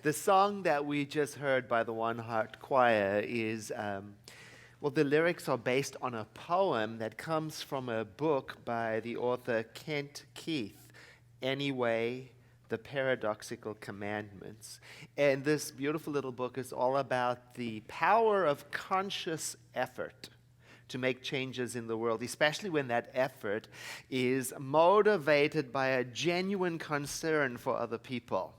The song that we just heard by the One Heart Choir is, the lyrics are based on a poem that comes from a book by the author Kent Keith, Anyway, The Paradoxical Commandments. And this beautiful little book is all about the power of conscious effort to make changes in the world, especially when that effort is motivated by a genuine concern for other people.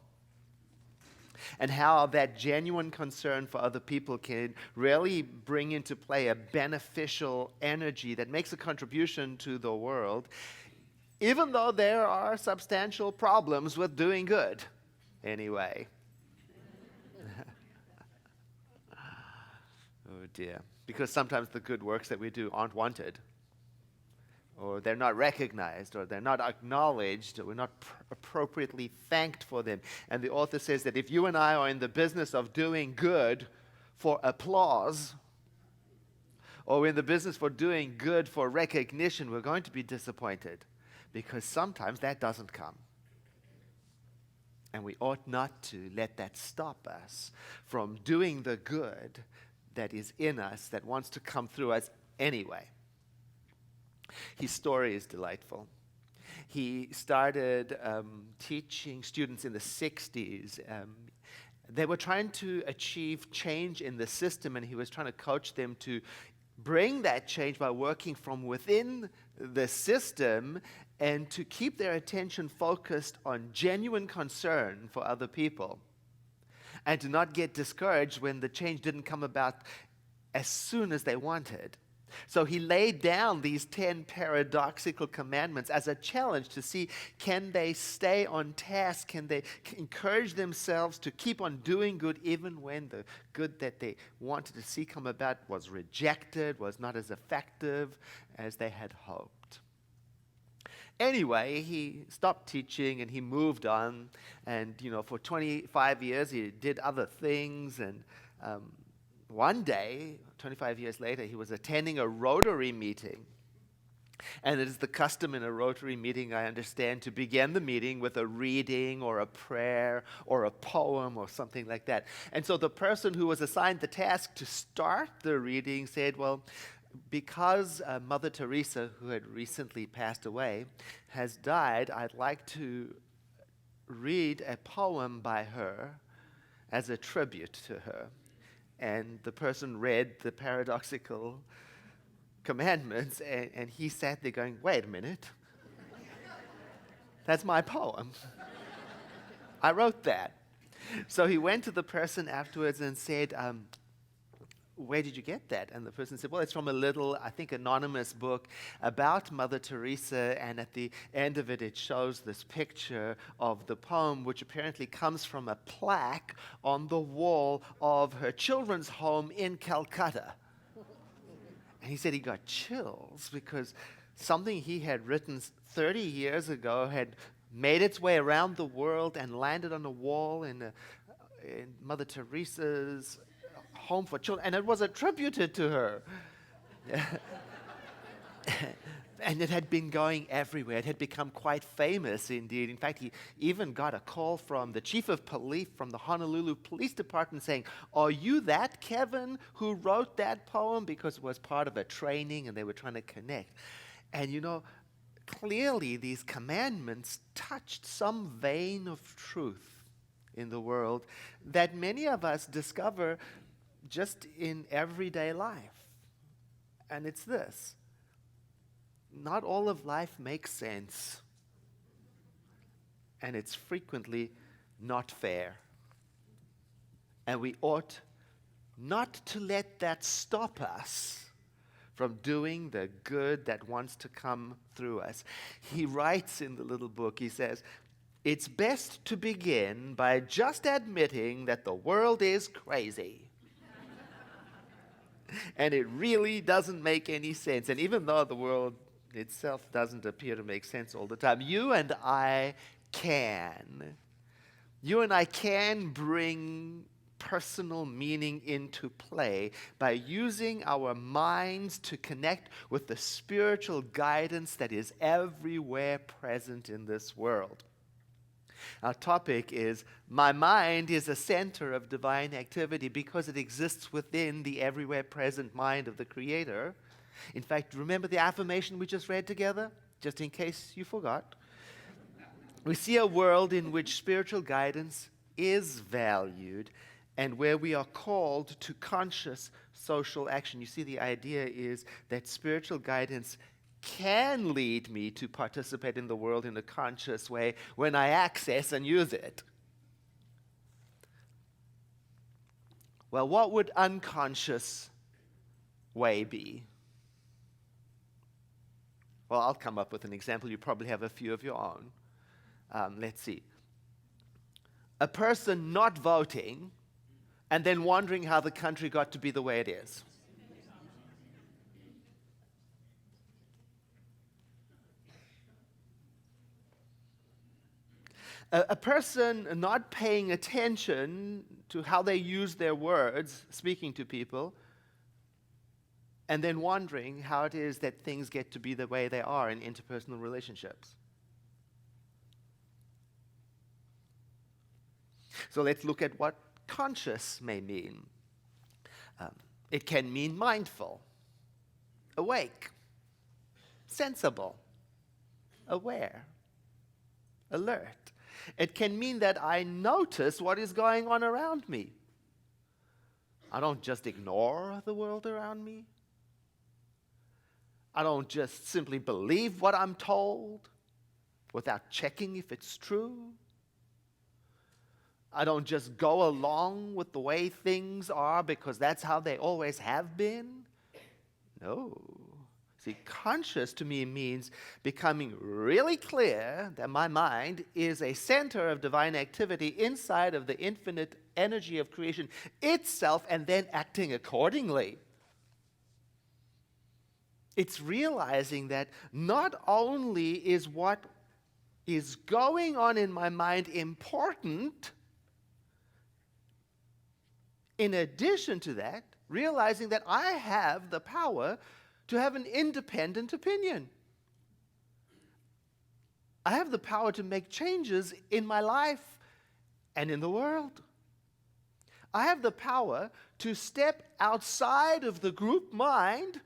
And how that genuine concern for other people can really bring into play a beneficial energy that makes a contribution to the world, even though there are substantial problems with doing good anyway. Oh dear. Because sometimes the good works that we do aren't wanted, or they're not recognized, or they're not acknowledged, or we're not appropriately thanked for them. And the author says that if you and I are in the business of doing good for applause, or we're in the business for doing good for recognition, we're going to be disappointed, because sometimes that doesn't come. And we ought not to let that stop us from doing the good that is in us, that wants to come through us anyway. His story is delightful. He started teaching students in the 60s. They were trying to achieve change in the system, and he was trying to coach them to bring that change by working from within the system and to keep their attention focused on genuine concern for other people, and to not get discouraged when the change didn't come about as soon as they wanted. So he laid down these 10 paradoxical commandments as a challenge to see, can they stay on task? Can they encourage themselves to keep on doing good even when the good that they wanted to see come about was rejected, was not as effective as they had hoped? Anyway, he stopped teaching and he moved on. And, for 25 years he did other things. And one day, 25 years later, he was attending a Rotary meeting. And it is the custom in a Rotary meeting, I understand, to begin the meeting with a reading or a prayer or a poem or something like that. And so the person who was assigned the task to start the reading said, well, because Mother Teresa, who had recently passed away, has died, I'd like to read a poem by her as a tribute to her. And the person read the paradoxical commandments, and he sat there going, wait a minute. That's my poem. I wrote that. So he went to the person afterwards and said, where did you get that? And the person said, well, it's from a little, I think, anonymous book about Mother Teresa, and at the end of it, it shows this picture of the poem, which apparently comes from a plaque on the wall of her children's home in Calcutta. And he said he got chills because something he had written 30 years ago had made its way around the world and landed on a wall in Mother Teresa's home for children, and it was attributed to her. And it had been going everywhere. It had become quite famous indeed. In fact, he even got a call from the chief of police from the Honolulu Police Department saying, are you that Kevin who wrote that poem? Because it was part of a training and they were trying to connect. And clearly these commandments touched some vein of truth in the world that many of us discover just in everyday life. And it's this: not all of life makes sense, and it's frequently not fair. And we ought not to let that stop us from doing the good that wants to come through us. He writes in the little book, he says, it's best to begin by just admitting that the world is crazy. And it really doesn't make any sense. And even though the world itself doesn't appear to make sense all the time, you and I can. You and I can bring personal meaning into play by using our minds to connect with the spiritual guidance that is everywhere present in this world. Our topic is, my mind is a center of divine activity because it exists within the everywhere present mind of the Creator. In fact, remember the affirmation we just read together? Just in case you forgot. We see a world in which spiritual guidance is valued and where we are called to conscious social action. You see, the idea is that spiritual guidance can lead me to participate in the world in a conscious way when I access and use it. Well, what would unconscious way be? Well, I'll come up with an example. You probably have a few of your own. Let's see. A person not voting and then wondering how the country got to be the way it is. A person not paying attention to how they use their words, speaking to people, and then wondering how it is that things get to be the way they are in interpersonal relationships. So let's look at what conscious may mean. It can mean mindful, awake, sensible, aware, alert. It can mean that I notice what is going on around me. I don't just ignore the world around me. I don't just simply believe what I'm told without checking if it's true. I don't just go along with the way things are because that's how they always have been. No. See, conscious to me means becoming really clear that my mind is a center of divine activity inside of the infinite energy of creation itself and then acting accordingly. It's realizing that not only is what is going on in my mind important, in addition to that, realizing that I have the power to have an independent opinion. I have the power to make changes in my life and in the world. I have the power to step outside of the group mind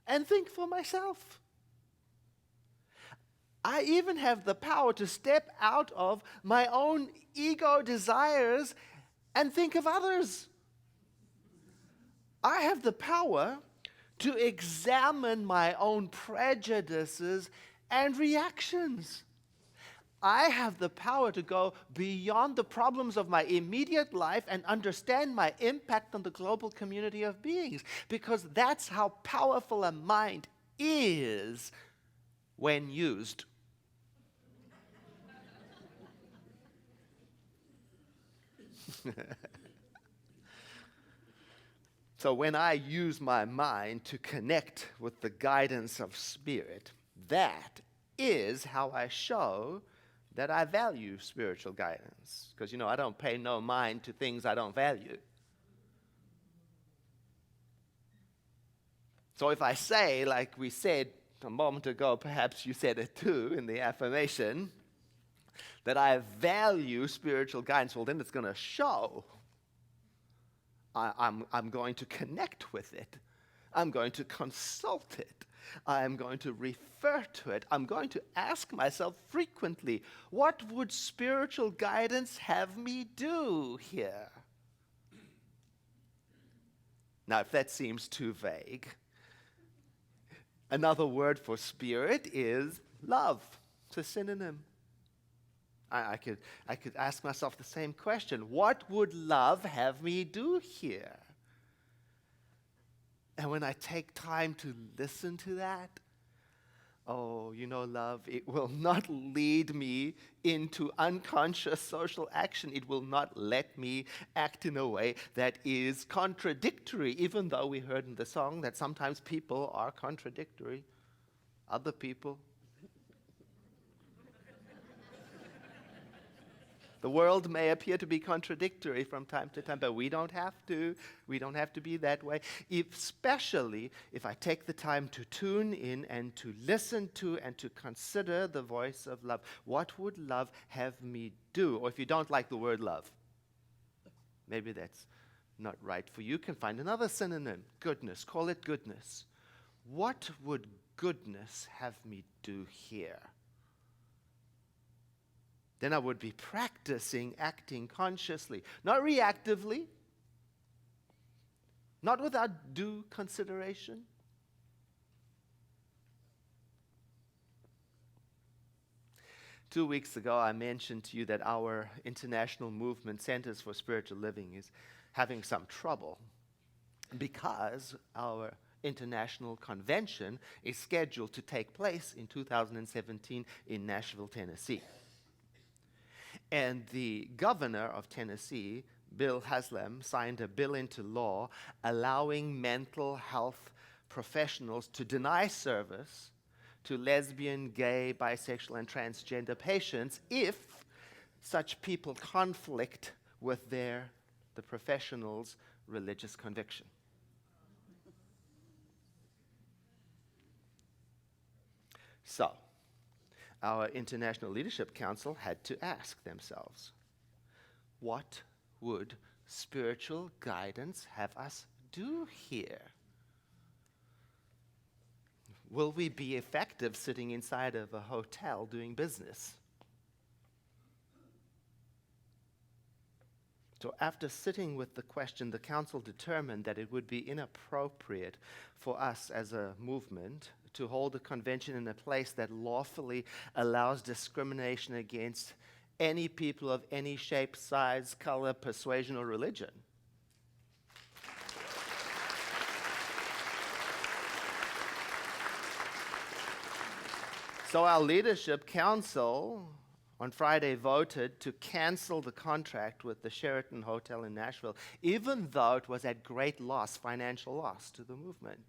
and think for myself. I even have the power to step out of my own ego desires and think of others. I have the power to examine my own prejudices and reactions. I have the power to go beyond the problems of my immediate life and understand my impact on the global community of beings, because that's how powerful a mind is when used. So when I use my mind to connect with the guidance of spirit, that is how I show that I value spiritual guidance. Because, I don't pay no mind to things I don't value. So if I say, like we said a moment ago, perhaps you said it too in the affirmation, that I value spiritual guidance, well, then it's going to show. I'm going to connect with it. I'm going to consult it. I'm going to refer to it. I'm going to ask myself frequently, what would spiritual guidance have me do here? Now, if that seems too vague, another word for spirit is love. It's a synonym. I could ask myself the same question. What would love have me do here? And when I take time to listen to that, love, it will not lead me into unconscious social action. It will not let me act in a way that is contradictory, even though we heard in the song that sometimes people are contradictory. Other people. The world may appear to be contradictory from time to time, but we don't have to. We don't have to be that way. Especially if I take the time to tune in and to listen to and to consider the voice of love. What would love have me do? Or if you don't like the word love, maybe that's not right for you. You can find another synonym, goodness. Call it goodness. What would goodness have me do here? Then I would be practicing acting consciously, not reactively, not without due consideration. Two weeks ago, I mentioned to you that our international movement, Centers for Spiritual Living, is having some trouble because our international convention is scheduled to take place in 2017 in Nashville, Tennessee. And the governor of Tennessee, Bill Haslam, signed a bill into law allowing mental health professionals to deny service to lesbian, gay, bisexual, and transgender patients if such people conflict with the professional's religious conviction. So, our International Leadership Council had to ask themselves, what would spiritual guidance have us do here? Will we be effective sitting inside of a hotel doing business? So after sitting with the question, the council determined that it would be inappropriate for us as a movement to hold a convention in a place that lawfully allows discrimination against any people of any shape, size, color, persuasion, or religion. So our leadership council on Friday voted to cancel the contract with the Sheraton Hotel in Nashville, even though it was at great loss, financial loss to the movement.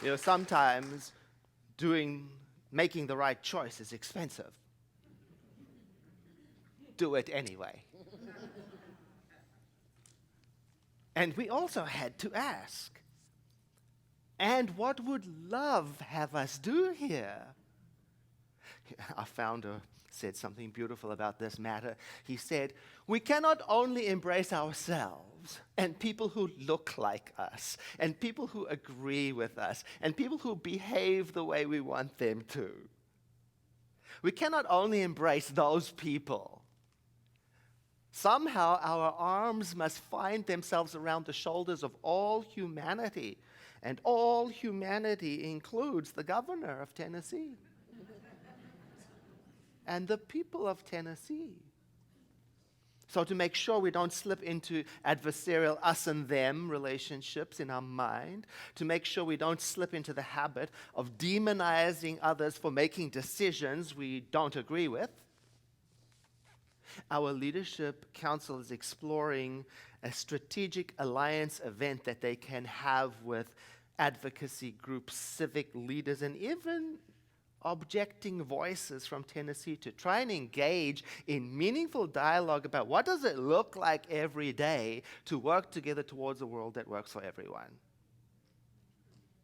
You know, sometimes making the right choice is expensive. Do it anyway. And we also had to ask, and what would love have us do here? Our founder said something beautiful about this matter. He said, we cannot only embrace ourselves and people who look like us and people who agree with us and people who behave the way we want them to. We cannot only embrace those people. Somehow our arms must find themselves around the shoulders of all humanity. And all humanity includes the governor of Tennessee and the people of Tennessee. So to make sure we don't slip into adversarial us and them relationships in our mind, to make sure we don't slip into the habit of demonizing others for making decisions we don't agree with, our leadership council is exploring a strategic alliance event that they can have with advocacy groups, civic leaders, and even objecting voices from Tennessee to try and engage in meaningful dialogue about what does it look like every day to work together towards a world that works for everyone.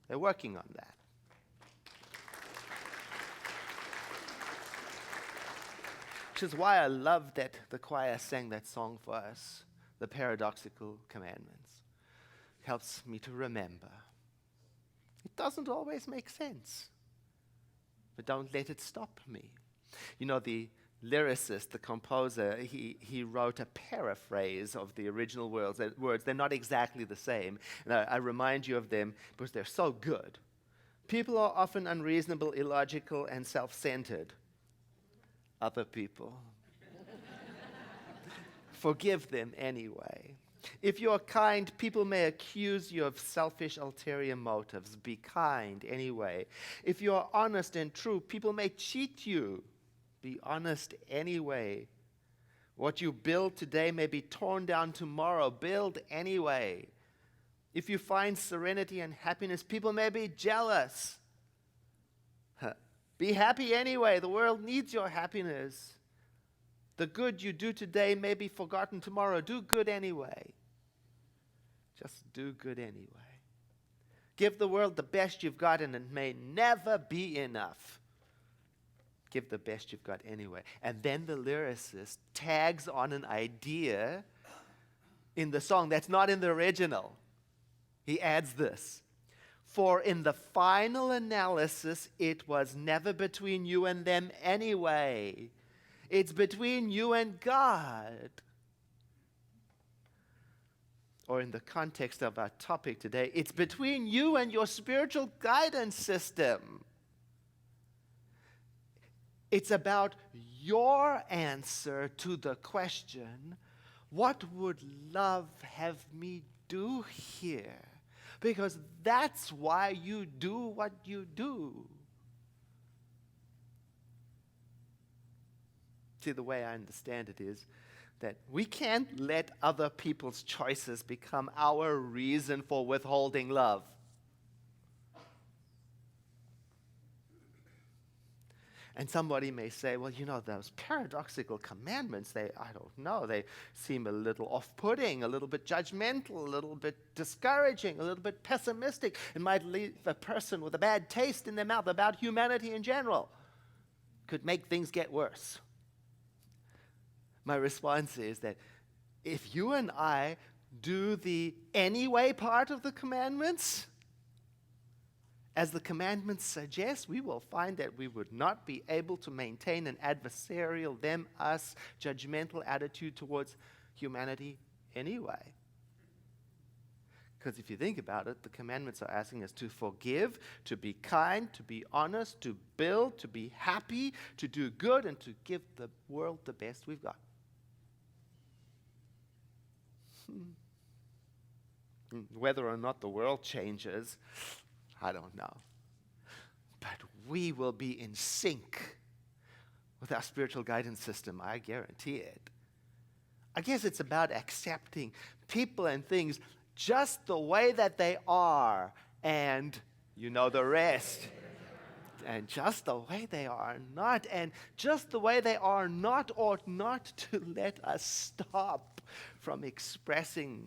They're working on that. Which is why I love that the choir sang that song for us, The Paradoxical Commandments. It helps me to remember. It doesn't always make sense, but don't let it stop me. You know, the lyricist, the composer, he wrote a paraphrase of the original words. They're not exactly the same, and I remind you of them because they're so good. People are often unreasonable, illogical, and self-centered. Other people. Forgive them anyway. If you're kind, people may accuse you of selfish, ulterior motives. Be kind anyway. If you're honest and true, people may cheat you. Be honest anyway. What you build today may be torn down tomorrow. Build anyway. If you find serenity and happiness, people may be jealous. Be happy anyway. The world needs your happiness. The good you do today may be forgotten tomorrow. Do good anyway. Just do good anyway. Give the world the best you've got, and it may never be enough. Give the best you've got anyway. And then the lyricist tags on an idea in the song that's not in the original. He adds this: for in the final analysis, it was never between you and them anyway. It's between you and God. Or in the context of our topic today, it's between you and your spiritual guidance system. It's about your answer to the question, what would love have me do here? Because that's why you do what you do. See, the way I understand it is that we can't let other people's choices become our reason for withholding love. And somebody may say, well, those paradoxical commandments, I don't know, they seem a little off-putting, a little bit judgmental, a little bit discouraging, a little bit pessimistic. It might leave a person with a bad taste in their mouth about humanity in general. Could make things get worse. My response is that if you and I do the anyway part of the commandments, as the commandments suggest, we will find that we would not be able to maintain an adversarial, them, us, judgmental attitude towards humanity anyway. Because if you think about it, the commandments are asking us to forgive, to be kind, to be honest, to build, to be happy, to do good, and to give the world the best we've got. Whether or not the world changes, I don't know. But we will be in sync with our spiritual guidance system, I guarantee it. I guess it's about accepting people and things just the way that they are, and you know the rest. And just the way they are not, and just the way they are not ought not to let us stop from expressing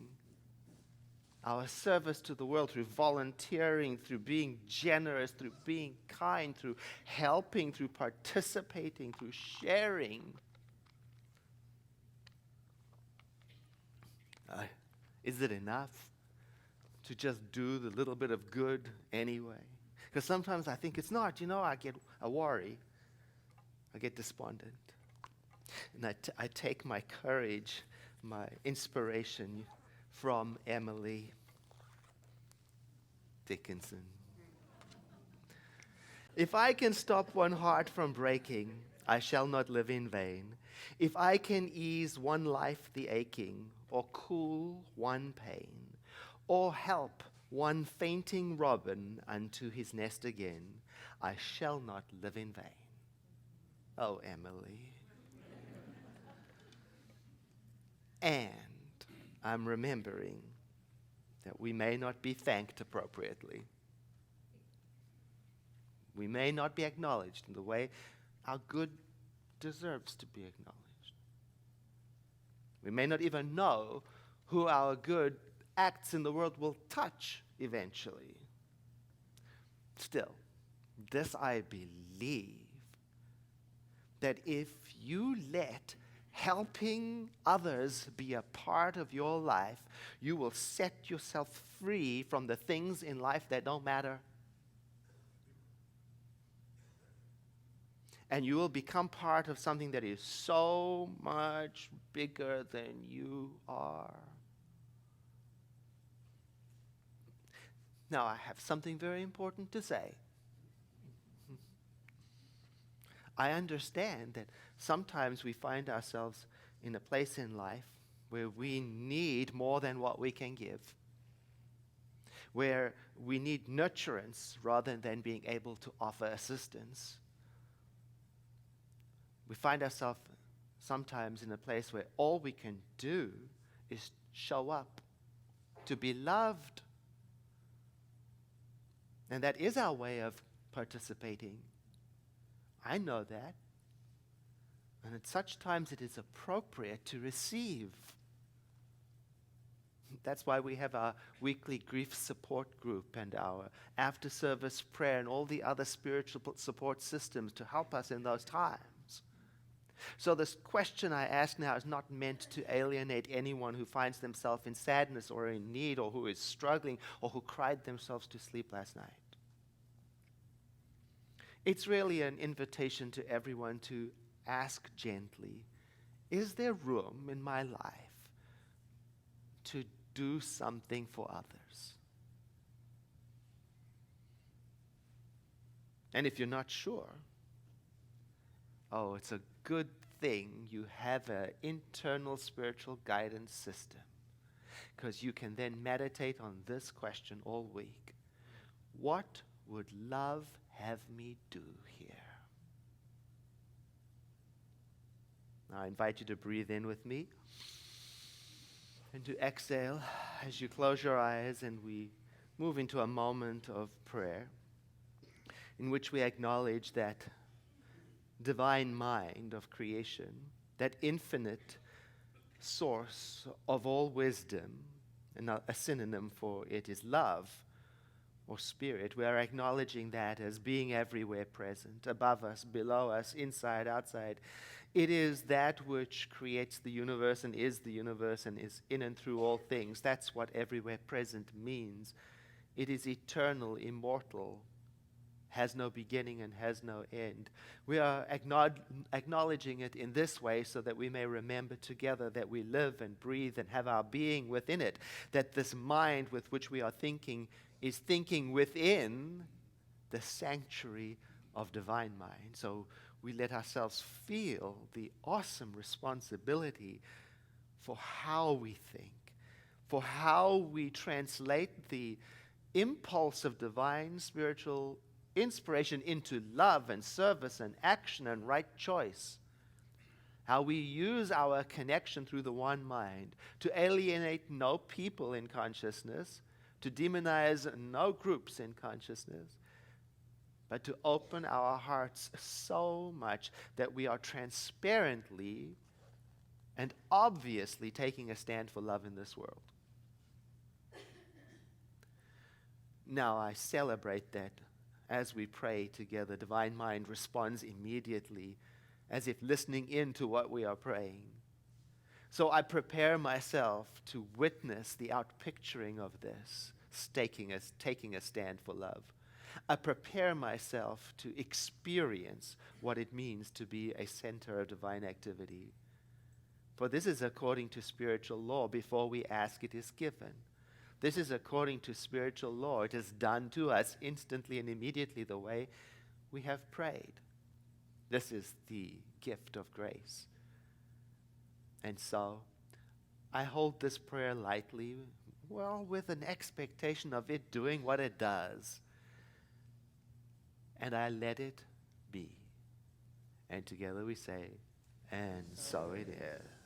our service to the world through volunteering, through being generous, through being kind, through helping, through participating, through sharing. Is it enough to just do the little bit of good anyway? Because sometimes I think it's not. I worry. I get despondent. And I take my courage, my inspiration from Emily Dickinson. If I can stop one heart from breaking, I shall not live in vain. If I can ease one life the aching, or cool one pain, or help one fainting robin unto his nest again, I shall not live in vain. Oh, Emily. And I'm remembering that we may not be thanked appropriately. We may not be acknowledged in the way our good deserves to be acknowledged. We may not even know who our good acts in the world will touch eventually. Still, this I believe, that if you let helping others be a part of your life, you will set yourself free from the things in life that don't matter. And you will become part of something that is so much bigger than you are. Now, I have something very important to say. I understand that sometimes we find ourselves in a place in life where we need more than what we can give, where we need nurturance rather than being able to offer assistance. We find ourselves sometimes in a place where all we can do is show up to be loved. And that is our way of participating. I know that. And at such times it is appropriate to receive. That's why we have our weekly grief support group and our after-service prayer and all the other spiritual support systems to help us in those times. So this question I ask now is not meant to alienate anyone who finds themselves in sadness or in need or who is struggling or who cried themselves to sleep last night. It's really an invitation to everyone to ask gently, is there room in my life to do something for others? And if you're not sure, it's a good thing you have an internal spiritual guidance system, because you can then meditate on this question all week. What would love have me do here? Now I invite you to breathe in with me and to exhale as you close your eyes, and we move into a moment of prayer in which we acknowledge that divine mind of creation, that infinite source of all wisdom, and a synonym for it is love or spirit. We are acknowledging that as being everywhere present, above us, below us, inside, outside. It is that which creates the universe and is in and through all things. That's what everywhere present means. It is eternal, immortal, has no beginning and has no end. We are acknowledging it in this way so that we may remember together that we live and breathe and have our being within it, that this mind with which we are thinking is thinking within the sanctuary of divine mind. So we let ourselves feel the awesome responsibility for how we think, for how we translate the impulse of divine spiritual inspiration into love and service and action and right choice. How we use our connection through the one mind to alienate no people in consciousness, to demonize no groups in consciousness, but to open our hearts so much that we are transparently and obviously taking a stand for love in this world. Now I celebrate that as we pray together, divine mind responds immediately, as if listening in to what we are praying. So I prepare myself to witness the outpicturing of this, taking a stand for love. I prepare myself to experience what it means to be a center of divine activity. For this is according to spiritual law. Before we ask, it is given. This is according to spiritual law. It is done to us instantly and immediately the way we have prayed. This is the gift of grace. And so I hold this prayer lightly, with an expectation of it doing what it does. And I let it be. And together we say, and so it is.